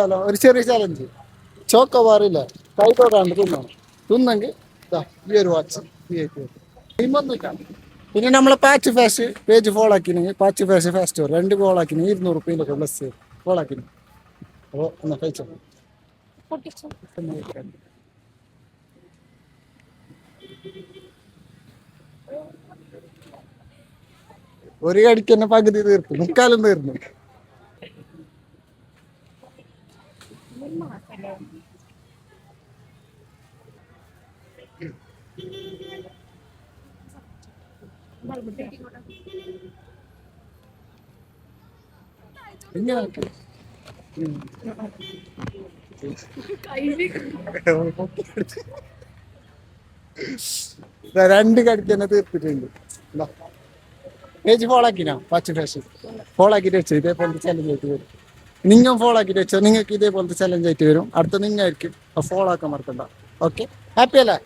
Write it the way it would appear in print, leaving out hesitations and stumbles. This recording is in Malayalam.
അല്ല ഒരു ചെറിയ ചലഞ്ച്. ചോക്കോബാറില്ല കൈക്കോട്ടാണ്ട് തിന്നണം. തിന്നെങ്കിൽ ഈ ഒരു വാച്ച് ടീമൊന്നുമില്ല. പിന്നെ നമ്മളെ പാച്ച് ഫാസ്റ്റ് പേജ് ഫോളോ ആക്കിനെങ്കിൽ പാച്ച് ഫാസ്റ്റ് ഫാസ്റ്റ് 2 ഫോളോ ആക്കിനെ 200 പ്ലസ് ഫോളോ ആക്കിനെ. അപ്പോൾ എന്നാ കഴിച്ചോ. ഒരു കടിക്ക് തന്നെ പകുതി തീർന്നു, മുക്കാലും തീർന്നു. ഇങ്ങനെ രണ്ട് കടിക്ക് തന്നെ തീർത്തിട്ടുണ്ട്. പേജ് ഫോളോ ആക്കിനാ പച്ച ഫാഷൻ ഫോളോ ആക്കിട്ട് വെച്ചോ. ഇതേപോലത്തെ ചലഞ്ച് ആയിട്ട് വരും. നിങ്ങൾ ഫോളോ ആക്കിട്ട് വെച്ചോ. നിങ്ങൾക്ക് ഇതേപോലത്തെ ചലഞ്ച് ആയിട്ട് വരും. അടുത്ത നിങ്ങായിരിക്കും. ഫോളോ ആക്കാൻ മറക്കണ്ട. ഓക്കെ, ഹാപ്പി അല്ലേ?